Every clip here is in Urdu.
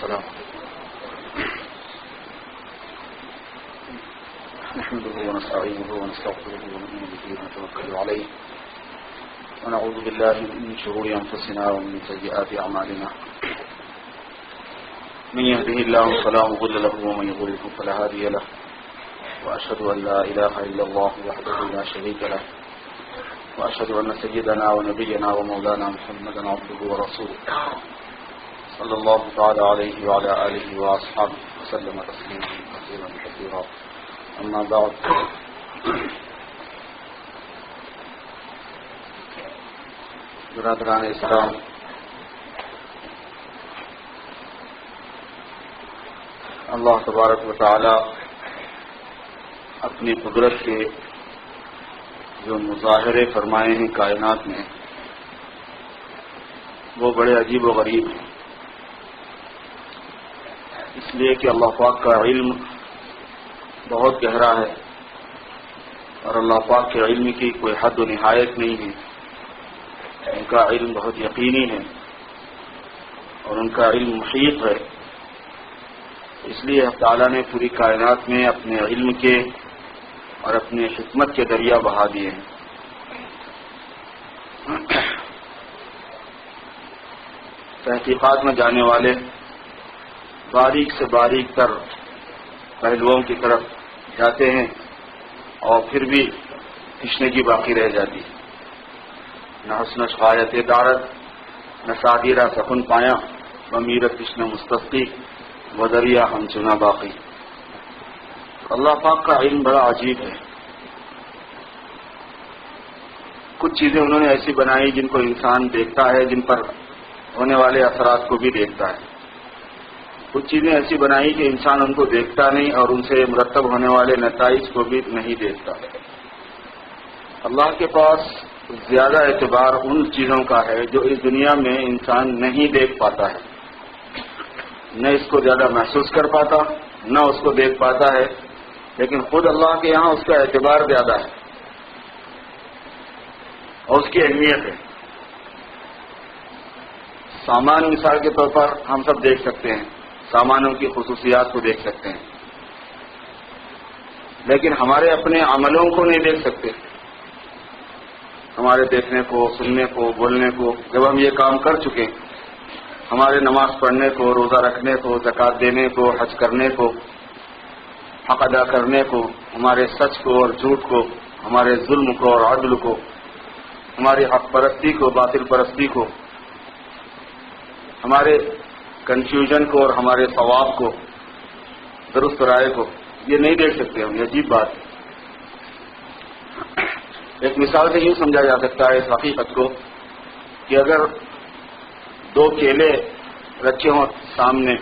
السلام نحمده ونستعينه ونستغفره ونؤمن به ونتوكل عليه ونعوذ بالله من شرور أنفسنا ومن سيئات أعمالنا من يهده الله فلا مضل له ومن يضلل فلا هادي له وأشهد أن لا إله إلا الله وحده لا شريك له وأشهد أن سيدنا ونبينا ومولانا محمدا عبده ورسوله صلى الله تعالى عليه وعلى آله وأصحابه وسلم تسليما كثيرا كثيرا أما بعد برادران اسلام، اللہ تبارک و تعالی اپنی قدرت کے جو مظاہرے فرمائے ہیں کائنات میں وہ بڑے عجیب و غریب ہیں، اس لیے کہ اللہ پاک کا علم بہت گہرا ہے اور اللہ پاک کے علم کی کوئی حد و نہایت نہیں ہے۔ ان کا علم بہت یقینی ہے اور ان کا علم محیط ہے، اس لیے اللہ تعالیٰ نے پوری کائنات میں اپنے علم کے اور اپنے حکمت کے دریا بہا دیے ہیں۔ تحقیقات میں جانے والے باریک سے باریک تر پہلوؤں کی طرف جاتے ہیں اور پھر بھی تشنگی باقی رہ جاتی ہے۔ نہ حسن شفایت دارت نہ سادیرہ سخن پایا بمیرت تشن مستسقی و دریا ہم چنا باقی۔ اللہ پاک کا علم بڑا عجیب ہے۔ کچھ چیزیں انہوں نے ایسی بنائی جن کو انسان دیکھتا ہے، جن پر ہونے والے اثرات کو بھی دیکھتا ہے۔ کچھ چیزیں ایسی بنائی کہ انسان ان کو دیکھتا نہیں اور ان سے مرتب ہونے والے نتائج کو بھی نہیں دیکھتا۔ اللہ کے پاس زیادہ اعتبار ان چیزوں کا ہے جو اس دنیا میں انسان نہیں دیکھ پاتا ہے، نہ اس کو زیادہ محسوس کر پاتا نہ اس کو دیکھ پاتا ہے، لیکن خود اللہ کے یہاں اس کا اعتبار زیادہ ہے اور اس کی اہمیت ہے۔ سامان مثال کے طور پر ہم سب دیکھ سکتے ہیں، سامانوں کی خصوصیات کو دیکھ سکتے ہیں، لیکن ہمارے اپنے عملوں کو نہیں دیکھ سکتے، ہمارے دیکھنے کو، سننے کو، بولنے کو۔ جب ہم یہ کام کر چکے، ہمارے نماز پڑھنے کو، روزہ رکھنے کو، زکوٰۃ دینے کو، حج کرنے کو، حق ادا کرنے کو، ہمارے سچ کو اور جھوٹ کو، ہمارے ظلم کو اور عدل کو، ہماری حق پرستی کو، باطل پرستی کو، ہمارے کنفیوژن کو اور ہمارے ثواب کو، درست رائے کو، یہ نہیں دیکھ سکتے ہم۔ یہ عجیب بات ہے۔ ایک مثال سے یوں سمجھا جا سکتا ہے اس حقیقت کو کہ اگر دو کیلے رکھے ہوں سامنے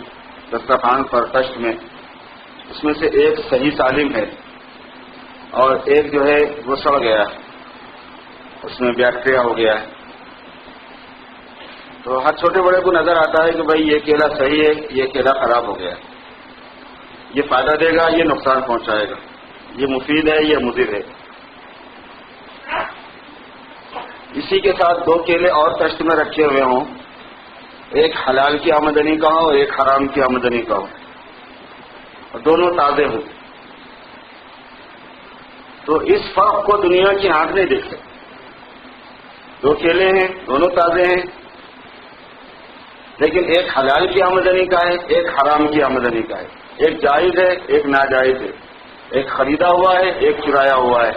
دسترخوان پر تشت میں، اس میں سے ایک صحیح سالم ہے اور ایک جو ہے وہ سڑ گیا ہے، اس میں بیکٹیریا ہو گیا ہے، تو ہر چھوٹے بڑے کو نظر آتا ہے کہ بھائی یہ کیلا صحیح ہے، یہ کیلا خراب ہو گیا ہے، یہ فائدہ دے گا، یہ نقصان پہنچائے گا، یہ مفید ہے، یہ مضر ہے۔ اسی کے ساتھ دو کیلے اور تشت میں رکھے ہوئے ہوں، ایک حلال کی آمدنی کا ہو، ایک حرام کی آمدنی کا ہو، اور دونوں تازے ہوں، تو اس فرق کو دنیا کی آنکھ نہیں دیکھ سکتی۔ دو کیلے ہیں، دونوں تازے ہیں، لیکن ایک حلال کی آمدنی کا ہے، ایک حرام کی آمدنی کا ہے، ایک جائز ہے، ایک ناجائز ہے، ایک خریدا ہوا ہے، ایک چرایا ہوا ہے۔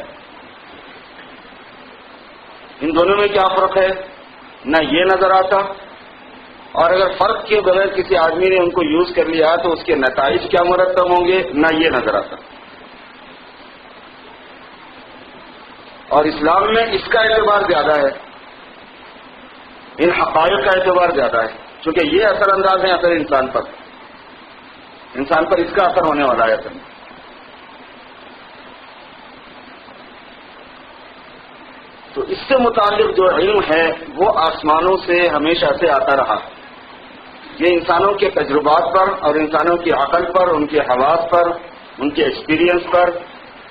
ان دونوں میں کیا فرق ہے؟ نہ یہ نظر آتا، اور اگر فرق کے بغیر کسی آدمی نے ان کو یوز کر لیا تو اس کے نتائج کیا مرتب ہوں گے، نہ یہ نظر آتا۔ اور اسلام میں اس کا اعتبار زیادہ ہے، ان حقائق کا اعتبار زیادہ ہے، چونکہ یہ اثر انداز ہے اثر انسان پر اس کا اثر ہونے والا ہے۔ اصل تو اس سے متعلق جو علم ہے وہ آسمانوں سے ہمیشہ سے آتا رہا، یہ انسانوں کے تجربات پر اور انسانوں کی عقل پر، ان کے حواس پر، ان کے ایکسپیرینس پر،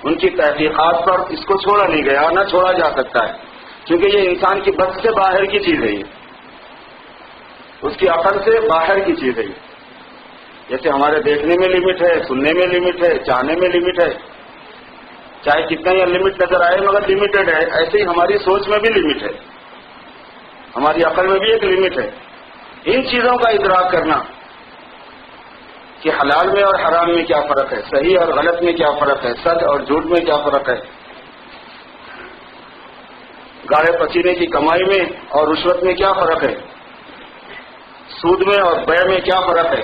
ان کی تحقیقات پر اس کو چھوڑا نہیں گیا، نہ چھوڑا جا سکتا ہے، کیونکہ یہ انسان کی بس سے باہر کی چیز ہے، یہ اس کی عقل سے باہر کی چیز ہے۔ جیسے ہمارے دیکھنے میں لمٹ ہے، سننے میں لمٹ ہے، چاہنے میں لمٹ ہے، چاہے کتنا ہی لمٹ نظر آئے مگر لمیٹڈ ہے، ایسے ہی ہماری سوچ میں بھی لمٹ ہے، ہماری عقل میں بھی ایک لمٹ ہے۔ ان چیزوں کا ادراک کرنا کہ حلال میں اور حرام میں کیا فرق ہے، صحیح اور غلط میں کیا فرق ہے، سچ اور جھوٹ میں کیا فرق ہے، گاڑے پسینے کی کمائی میں اور رشوت میں کیا فرق ہے، سود میں اور بیع میں کیا فرق ہے۔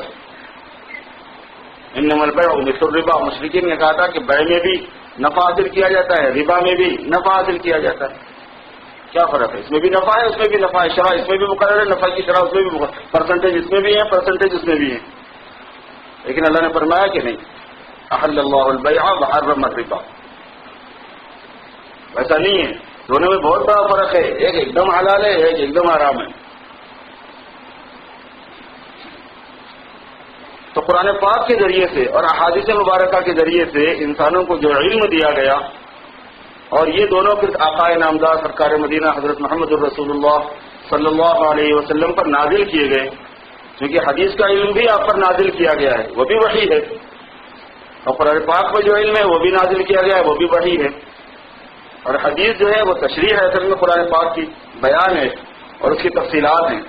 انما البیع مثل الربا، مشرکین نے کہا تھا کہ بیع میں بھی نفع حاصل کیا جاتا ہے، ربا میں بھی نفع حاصل کیا جاتا ہے، کیا فرق ہے؟ اس میں بھی نفع ہے، اس میں بھی نفع ہے، شرح اس میں بھی مقرر ہے، نفع کی شرح اس میں بھی مقرر، پرسنٹیج اس میں بھی ہے، پرسنٹیج اس میں بھی ہے، لیکن اللہ نے فرمایا کہ نہیں، احل اللہ البیع وحرم الربا، ایسا نہیں ہے، دونوں میں بہت بڑا فرق ہے، ایک ایک دم حلال ہے، ایک ایک دم حرام ہے۔ تو قرآن پاک کے ذریعے سے اور احادیث مبارکہ کے ذریعے سے انسانوں کو جو علم دیا گیا، اور یہ دونوں پھر آقا نامدار سرکار مدینہ حضرت محمد الرسول اللہ صلی اللہ علیہ وسلم پر نازل کیے گئے، کیونکہ حدیث کا علم بھی آپ پر نازل کیا گیا ہے، وہ بھی وحی ہے، اور قرآن پاک میں جو علم ہے وہ بھی نازل کیا گیا ہے، وہ بھی وحی ہے، اور حدیث جو ہے وہ تشریح ہے، اصل میں قرآن پاک کی بیان ہے اور اس کی تفصیلات ہیں،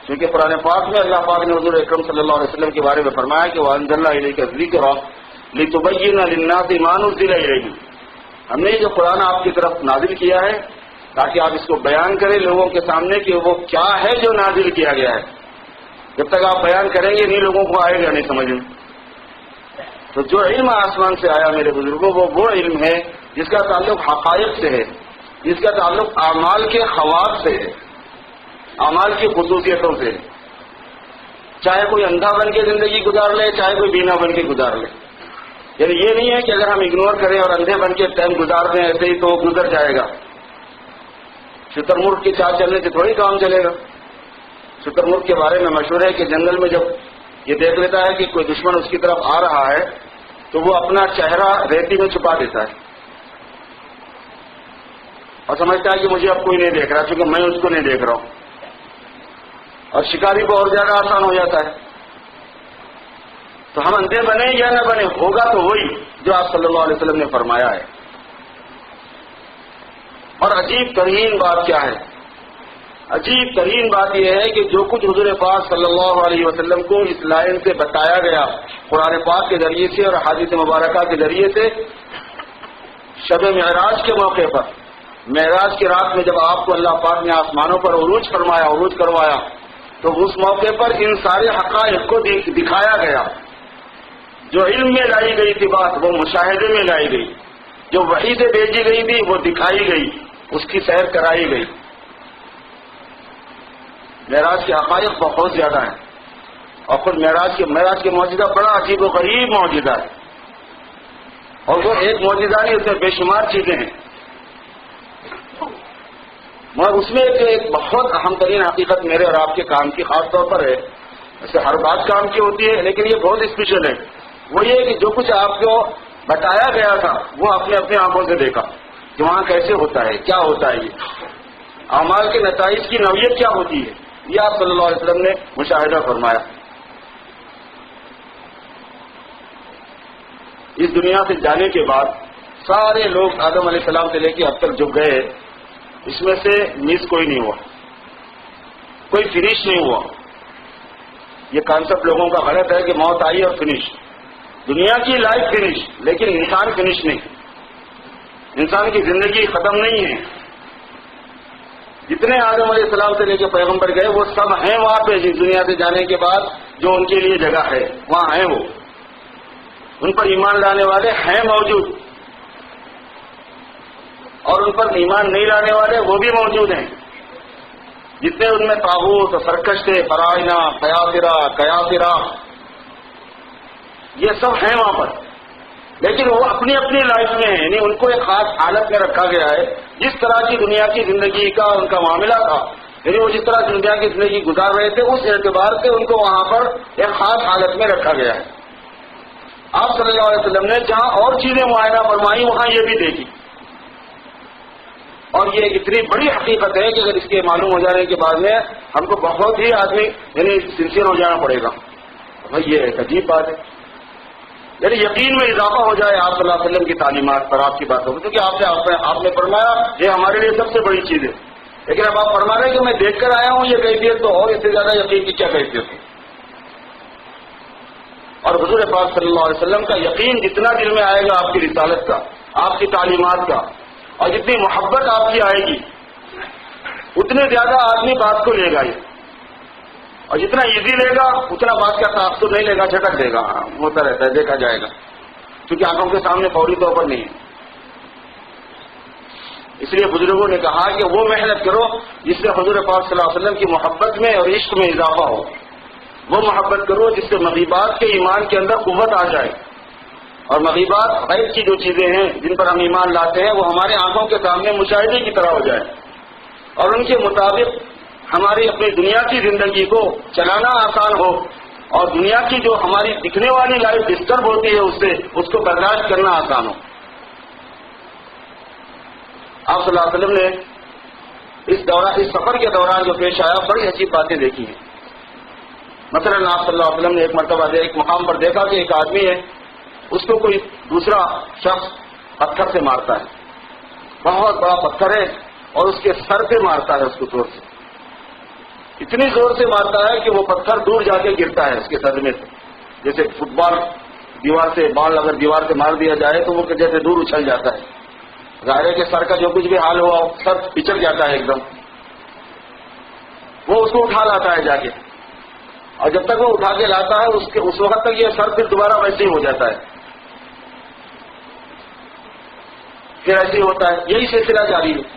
کیونکہ قرآن پاک میں اللہ پاک نے حضور اکرم صلی اللہ علیہ وسلم کے بارے میں فرمایا کہ وَأَنزَلْنَا إِلَيْكَ الذِّكْرَ لِتُبَيِّنَ لِلنَّاسِ مَا نُزِّلَ إِلَيْهِمْ، ہم نے جو قرآن آپ کی طرف نازل کیا ہے تاکہ آپ اس کو بیان کریں لوگوں کے سامنے کہ وہ کیا ہے جو نازل کیا گیا ہے، جب تک آپ بیان کریں گے نہیں لوگوں کو آئے گا نہیں سمجھ میں۔ تو جو علم آسمان سے آیا میرے بزرگوں وہ علم ہے جس کا تعلق حقائق سے ہے، جس کا تعلق اعمال کے خواص سے ہے، اعمال کی خصوصیتوں سے، چاہے کوئی اندھا بن کے زندگی گزار لے چاہے کوئی بینا بن کے گزار لے، یعنی یہ نہیں ہے کہ اگر ہم اگنور کریں اور اندھے بن کے ٹائم گزار دیں ایسے ہی تو گزر جائے گا، شتر مرغ کی چال چلنے سے تھوڑی کام چلے گا۔ شتر مرغ کے بارے میں مشہور ہے کہ جنگل میں جب یہ دیکھ لیتا ہے کہ کوئی دشمن اس کی طرف آ رہا ہے تو وہ اپنا چہرہ ریتی میں چھپا دیتا ہے اور سمجھتا ہے کہ مجھے اب کوئی نہیں دیکھ رہا کیونکہ میں اس کو نہیں دیکھ رہا ہوں، اور شکاری کو اور زیادہ آسان ہو جاتا ہے۔ تو ہم اندھے بنے یا نہ بنے، ہوگا تو وہی جو آپ صلی اللہ علیہ وسلم نے فرمایا ہے۔ اور عجیب ترین بات کیا ہے؟ عجیب ترین بات یہ ہے کہ جو کچھ حضور پاک صلی اللہ علیہ وسلم کو اس لائن سے بتایا گیا قرآن پاک کے ذریعے سے اور حدیث مبارکہ کے ذریعے سے، شب معراج کے موقع پر، معراج کی رات میں جب آپ کو اللہ پاک نے آسمانوں پر عروج فرمایا، عروج کروایا، تو اس موقع پر ان سارے حقائق کو دکھایا گیا۔ جو علم میں لائی گئی تھی بات وہ مشاہدے میں لائی گئی، جو وحی سے بھیجی گئی تھی وہ دکھائی گئی، اس کی سیر کرائی گئی۔ معراج کے حقائق بہت زیادہ ہیں، اور خود معراج کے معجزہ بڑا عجیب و غریب معجزہ ہے، اور وہ ایک معجزہ نہیں، اس میں بے شمار چیزیں ہیں، مگر اس میں ایک بہت اہم ترین حقیقت میرے اور آپ کے کام کی خاص طور پر ہے، ایسے ہر بات کام کی ہوتی ہے لیکن یہ بہت اسپیشل ہے، وہ یہ کہ جو کچھ آپ کو بتایا گیا تھا وہ اپنے آنکھوں سے دیکھا کہ وہاں کیسے ہوتا ہے، کیا ہوتا ہے، یہ اعمال کے نتائج کی نوعیت کیا ہوتی ہے، یہ آپ صلی اللہ علیہ وسلم نے مشاہدہ فرمایا۔ اس دنیا سے جانے کے بعد سارے لوگ آدم علیہ السلام سے لے کے اب تک جو گئے اس میں سے مس کوئی نہیں ہوا، کوئی فنش نہیں ہوا۔ یہ کانسیپٹ لوگوں کا غلط ہے کہ موت آئی اور فنش، دنیا کی لائف فنش، لیکن انسان فنش نہیں، انسان کی زندگی ختم نہیں ہے۔ جتنے آدم علیہ السلام سے لے کے پیغمبر گئے وہ سب ہیں وہاں پہ، جس دنیا سے جانے کے بعد جو ان کے لیے جگہ ہے وہاں ہیں، وہ ان پر ایمان لانے والے ہیں موجود، اور ان پر ایمان نہیں لانے والے وہ بھی موجود ہیں۔ جتنے ان میں طاغوت سرکش تھے، فرائنا، قیافرہ، یہ سب ہیں وہاں پر، لیکن وہ اپنی اپنی لائف میں ہیں، یعنی ان کو ایک خاص حالت میں رکھا گیا ہے، جس طرح کی دنیا کی زندگی کا ان کا معاملہ تھا، یعنی وہ جس طرح دنیا کی زندگی گزار رہے تھے اس اعتبار سے ان کو وہاں پر ایک خاص حالت میں رکھا گیا ہے۔ آپ صلی اللہ علیہ وسلم نے جہاں اور چیزیں معائنہ فرمائی وہاں یہ بھی دیکھی، اور یہ اتنی بڑی حقیقت ہے کہ اگر اس کے معلوم ہو جانے کے بعد میں ہم کو بہت ہی آدمی یعنی سنسیئر ہو جانا پڑے گا، بھائی یہ ایک عجیب بات ہے، یعنی یقین میں اضافہ ہو جائے آپ صلی اللہ علیہ وسلم کی تعلیمات پر، آپ کی باتوں پر، کیونکہ آپ نے فرمایا یہ ہمارے لیے سب سے بڑی چیز ہے، لیکن اب آپ فرما رہے ہیں کہ میں دیکھ کر آیا ہوں یہ کیفیت، تو اور اس سے زیادہ یقین کی کیا کیفیت ہے؟ اور حضور پاک صلی اللہ علیہ وسلم کا یقین جتنا دل میں آئے گا آپ کی رسالت کا، آپ کی تعلیمات کا، اور جتنی محبت آپ کی آئے گی اتنے زیادہ آدمی بات کو لے گا یہ، اور جتنا ایزی لے گا اتنا بات کا تعصب نہیں لے گا، جھٹک دے گا، ہوتا رہتا ہے، دیکھا جائے گا، کیونکہ آنکھوں کے سامنے فوری طور پر نہیں ہے۔ اس لیے بزرگوں نے کہا کہ وہ محنت کرو جس سے حضور پاک صلی اللہ علیہ وسلم کی محبت میں اور عشق میں اضافہ ہو، وہ محبت کرو جس سے مغیبات کے ایمان کے اندر قوت آ جائے، اور مغیبات غیب کی جو چیزیں ہیں جن پر ہم ایمان لاتے ہیں وہ ہمارے آنکھوں کے سامنے مشاہدے کی طرح ہو جائے، اور ان کے مطابق ہماری اپنی دنیا کی زندگی کو چلانا آسان ہو، اور دنیا کی جو ہماری دکھنے والی لائف ڈسٹرب ہوتی ہے اس سے اس کو برداشت کرنا آسان ہو۔ آپ صلی اللہ علیہ وسلم نے اس سفر کے دوران جو پیش آیا بڑی عجیب باتیں دیکھی ہیں۔ مثلا آپ صلی اللہ علیہ وسلم نے ایک مرتبہ ایک مقام پر دیکھا کہ ایک آدمی ہے، اس کو کوئی دوسرا شخص پتھر سے مارتا ہے، بہت بڑا پتھر ہے، اور اس کے سر پہ مارتا ہے، اس کو زور سے، اتنی زور سے مارتا ہے کہ وہ پتھر دور جا کے گرتا ہے اس کے صدمے سے، جیسے فٹ بال دیوار سے، بال اگر دیوار سے مار دیا جائے تو وہ جیسے دور اچھل جاتا ہے، ظاہر ہے کہ سر کا جو کچھ بھی حال ہوا سر پچک جاتا ہے ایک دم۔ وہ اس کو اٹھا لاتا ہے جا کے، اور جب تک وہ اٹھا کے لاتا ہے اس وقت تک یہ سر پھر دوبارہ ویسے ہی ہو جاتا ہے، پھر ایسے ہی ہوتا ہے، یہی سلسلہ جاری ہے۔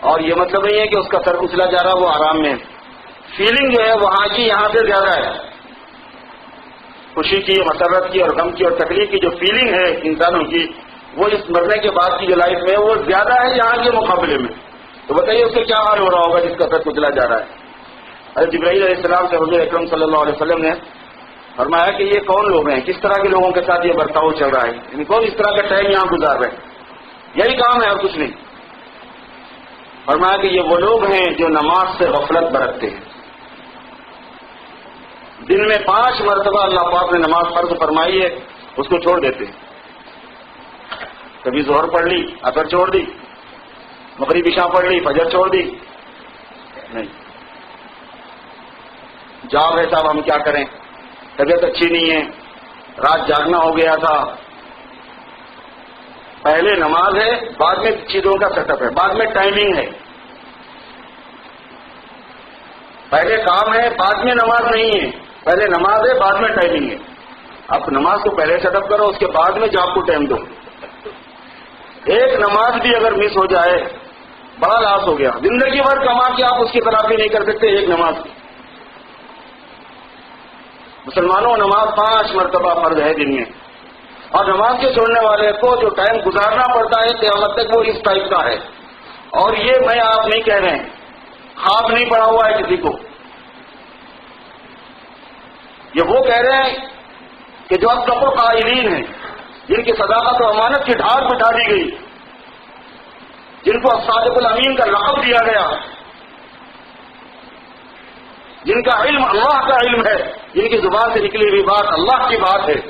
اور یہ مطلب نہیں ہے کہ اس کا سر کچلا جا رہا وہ آرام میں، فیلنگ جو ہے وہاں کی یہاں سے زیادہ ہے، خوشی کی، مسرت کی، اور غم کی اور تکلیف کی جو فیلنگ ہے انسانوں کی، وہ اس مرنے کے بعد کی جو لائف میں وہ زیادہ ہے یہاں کے مقابلے میں۔ تو بتائیے اس سے کیا حال ہو رہا ہوگا جس کا سر کچلا جا رہا ہے۔ حضرت جبرائیل علیہ السلام سے حضور اکرم صلی اللہ علیہ وسلم نے فرمایا کہ یہ کون لوگ ہیں، کس طرح کے لوگوں کے ساتھ یہ برتاؤ چل رہا ہے، یعنی کون اس طرح کا ٹائم یہاں گزار رہے ہیں، یہی کام ہے اور کچھ نہیں۔ فرمایا کہ یہ وہ لوگ ہیں جو نماز سے غفلت برتتے ہیں، دن میں 5 مرتبہ اللہ پاک نے نماز فرض فرمائی ہے اس کو چھوڑ دیتے ہیں، کبھی ظہر پڑھ لی، عصر چھوڑ دی، مغرب عشاء پڑھ لی، فجر چھوڑ دی، نہیں، جاب ہے صاحب ہم کیا کریں، طبیعت اچھی نہیں ہے، رات جاگنا ہو گیا تھا، پہلے نماز ہے بعد میں چیزوں کا سیٹ اپ ہے، بعد میں ٹائمنگ ہے، پہلے کام ہے بعد میں نماز نہیں ہے، پہلے نماز ہے بعد میں ٹائمنگ ہے۔ آپ نماز کو پہلے سیٹ اپ کرو، اس کے بعد میں جاب کو ٹائم دو۔ ایک نماز بھی اگر مس ہو جائے بڑا لاس ہو گیا، زندگی بھر کما کے آپ اس کی تلافی نہیں کر سکتے ایک نماز کی۔ مسلمانوں نماز 5 مرتبہ فرض ہے دن میں، اور نماز کے چھوڑنے والے کو جو ٹائم گزارنا پڑتا ہے قیامت تک وہ اس ٹائپ کا ہے، اور یہ میں آپ نہیں کہہ رہے ہیں، خواب نہیں پڑا ہوا ہے کسی کو، یہ وہ کہہ رہے ہیں کہ جو اب کپڑ قائلین ہیں، جن کی صداقت و امانت کی ڈھال بٹھا دی گئی، جن کو الصادق الامین کا لقب دیا گیا، جن کا علم اللہ کا علم ہے، جن کی زبان سے نکلی ہوئی بات اللہ کی بات ہے،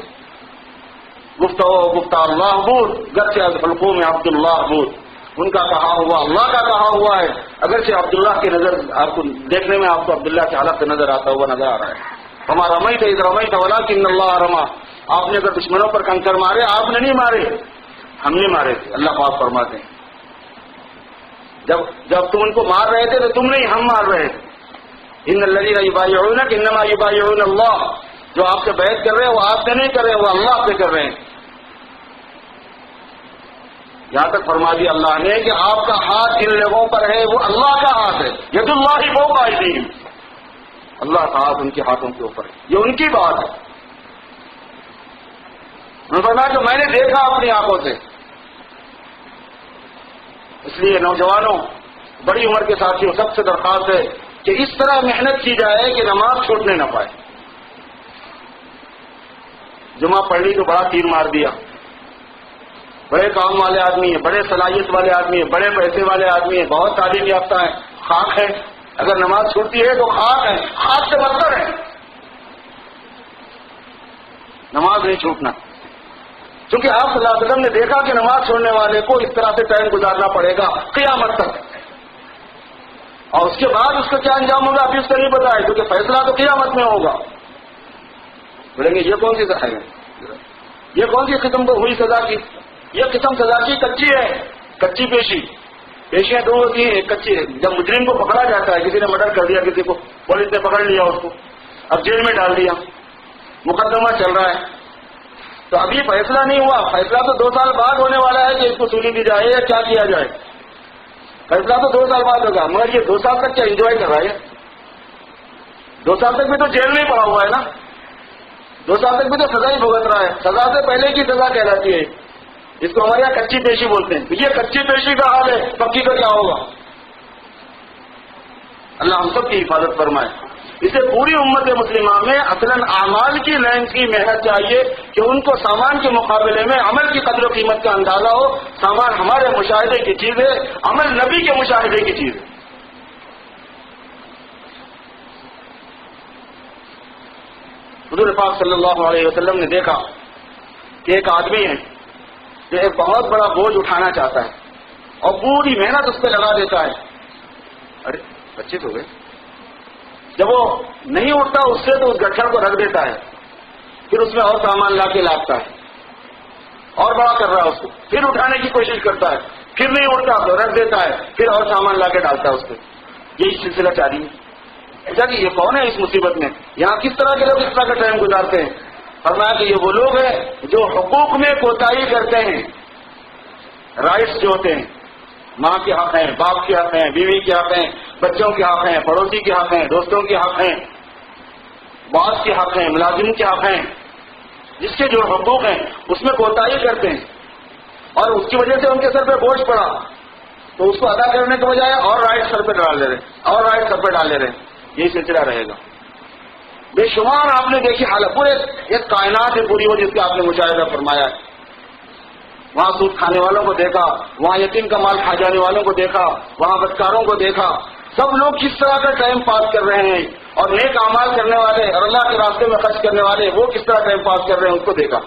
گفتہ اللہ بود گرچہ حلقوں میں عبداللہ بود، ان کا کہا ہوا اللہ کا کہا ہوا ہے، اگرچہ عبداللہ کی نظر آپ کو دیکھنے میں آپ کو عبداللہ کی حالت سے نظر آتا ہوا نظر آ رہا ہے۔ ہمارا رمیت اذ رمیت ولکن اللہ رما، آپ نے اگر دشمنوں پر کنکر مارے آپ نے نہیں مارے، ہم نے مارے تھے، اللہ پاک فرماتے ہیں جب تم ان کو مار رہے تھے تو تم نہیں ہم مار رہے تھے۔ ان الذین یبایعونک انما یبایعون اللہ، جو آپ سے بیعت کر رہے ہیں وہ آپ سے نہیں کر رہے، وہ اللہ سے کر رہے ہیں۔ یہاں تک فرما دیا اللہ نے کہ آپ کا ہاتھ جن لوگوں پر ہے وہ اللہ کا ہاتھ ہے، ید اللہ فوق ایدیہم، اللہ کا ہاتھ ان کے ہاتھوں کے اوپر ہے، یہ ان کی بات ہے۔ میں فرمایا کہ میں نے دیکھا اپنی آنکھوں سے۔ اس لیے نوجوانوں، بڑی عمر کے ساتھیوں، سب سے درخواست ہے کہ اس طرح محنت کی جائے کہ نماز چھوٹنے نہ پائے۔ جمعہ پڑھ لی تو بڑا تیر مار دیا، بڑے کام والے آدمی ہیں، بڑے صلاحیت والے آدمی ہیں، بڑے پیسے والے آدمی ہیں، بہت تعلیم یافتہ ہیں، خاک ہے، اگر نماز چھوٹتی ہے تو خاک ہے، خاک سے بدتر ہے نماز نہیں چھوٹنا. کیونکہ آپ صلی اللہ علیہ وسلم نے دیکھا کہ نماز چھوڑنے والے کو اس طرح سے ٹائم گزارنا پڑے گا قیامت تک، اور اس کے بعد اس کا کیا انجام ہوگا ابھی اس کو نہیں پتا ہے، کیونکہ فیصلہ تو قیامت میں ہوگا. بولیں گے یہ کون سی سزا ہے، یہ کون سی قسم کو ہوئی سزا کی؟ یہ قسم سزا کی کچی ہے، کچی پیشی. پیشیاں دو ہوتی ہیں، ایک کچی ہے. جب مجرم کو پکڑا جاتا ہے، کسی نے مرڈر کر دیا کسی کو، پولیس نے پکڑ لیا اس کو، اب جیل میں ڈال دیا، مقدمہ چل رہا ہے، تو ابھی فیصلہ نہیں ہوا. فیصلہ تو 2 سال بعد ہونے والا ہے کہ اس کو سولی دی جائے یا کیا کیا جائے. فیصلہ تو 2 سال بعد ہوگا، مگر یہ 2 سال تک کیا انجوائے کر رہا ہے؟ 2 سال تک بھی تو جیل میں پڑا ہوا ہے نا، 2 سال تک بھی تو سزا ہی بھگت رہا ہے. سزا سے پہلے کی سزا کہلاتی ہے، اس کو ہمارے یہاں کچی پیشی بولتے ہیں. یہ کچی پیشی کا حال ہے، پکی کا کیا ہوگا؟ اللہ ہم سب کی حفاظت فرمائے. اسے پوری امت مسلمہ میں اصلاً اعمال کی لائن کی محنت چاہیے کہ ان کو سامان کے مقابلے میں عمل کی قدر و قیمت کا اندازہ ہو. سامان ہمارے مشاہدے کی چیز ہے، عمل نبی کے مشاہدے کی چیز ہے. حضور پاک صلی اللہ علیہ وسلم نے دیکھا کہ ایک آدمی ہے جو ایک بہت بڑا بوجھ اٹھانا چاہتا ہے اور پوری محنت اس پہ لگا دیتا ہے. ارے بچے تو گئے. جب وہ نہیں اٹھتا اس سے تو اس گٹھڑ کو رکھ دیتا ہے، پھر اس میں اور سامان لا کے لاتا ہے، اور بڑا کر رہا ہے اس کو، پھر اٹھانے کی کوشش کرتا ہے، پھر نہیں اٹھتا تو رکھ دیتا ہے، پھر اور سامان لا کے ڈالتا ہے اس پہ. یہی سلسلہ جاری ہے. ایسا کہ یہ کون ہے اس مصیبت میں؟ یہاں کس طرح کے لوگ اس طرح کا ٹائم گزارتے ہیں؟ فرمایا کہ یہ وہ لوگ ہیں جو حقوق میں کوتاہی کرتے ہیں. رائٹس جو ہوتے ہیں، ماں کے حق ہیں، باپ کے حق ہیں، بیوی کے حق ہیں، بچوں کے حق ہیں، پڑوسی کے حق ہیں، دوستوں کے حق ہیں، باس کے حق ہیں، ملازم کے حق ہیں، جس کے جو حقوق ہیں اس میں کوتاہی کرتے ہیں اور اس کی وجہ سے ان کے سر پہ بوجھ پڑا تو اس کو ادا کرنے کے بجائے اور رائٹ سر پہ ڈال دے رہے اور رائٹ سر پہ ڈال دے رہے. یہی سلسلہ رہے گا. بے شمار آپ نے دیکھی حالت، پورے ایک کائنات ہے پوری وہ جس کا آپ نے مشاہدہ فرمایا ہے. وہاں سود کھانے والوں کو دیکھا، وہاں یتیم کا مال کھا جانے والوں کو دیکھا، وہاں بدکاروں کو دیکھا. سب لوگ کس طرح کا ٹائم پاس کر رہے ہیں، اور نیک اعمال کرنے والے اور اللہ کے راستے میں خرچ کرنے والے وہ کس طرح ٹائم پاس کر رہے ہیں اس کو دیکھا.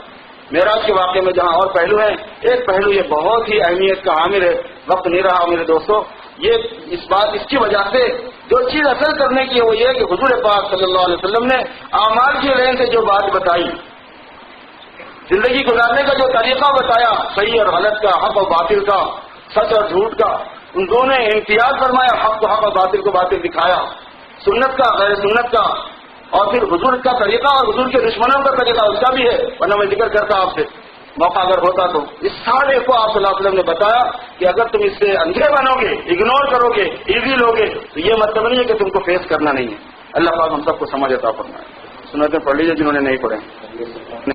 معراج کے واقعے میں جہاں اور پہلو ہیں، ایک پہلو یہ بہت ہی اہمیت کا حامل ہے. وقت نہیں رہا میرے دوستوں. یہ اس کی وجہ سے جو چیز اثر کرنے کی ہے وہ یہ ہے کہ حضور پاک صلی اللہ علیہ وسلم نے اعمال کی لائن سے جو بات بتائی، زندگی گزارنے کا جو طریقہ بتایا، صحیح اور غلط کا، حق اور باطل کا، سچ اور جھوٹ کا، ان دونوں نے امتیاز فرمایا. حق کو حق اور باطل کو باطل دکھایا، سنت کا غیر سنت کا، اور پھر حضور کا طریقہ اور حضور کے دشمنوں کا طریقہ اس کا بھی ہے، ورنہ میں ذکر کرتا آپ سے موقع اگر ہوتا تو. اس سارے کو آپ صلی اللہ علیہ وسلم نے بتایا کہ اگر تم اس سے اندھے بنو گے، اگنور کرو گے، ایزی لوگے تو یہ مطلب نہیں ہے کہ تم کو فیس کرنا نہیں ہے. اللہ پاک ہم سب کو سمجھ عطا فرمائے. سنتیں پڑھ لیجیے جنہوں نے نہیں پڑھے.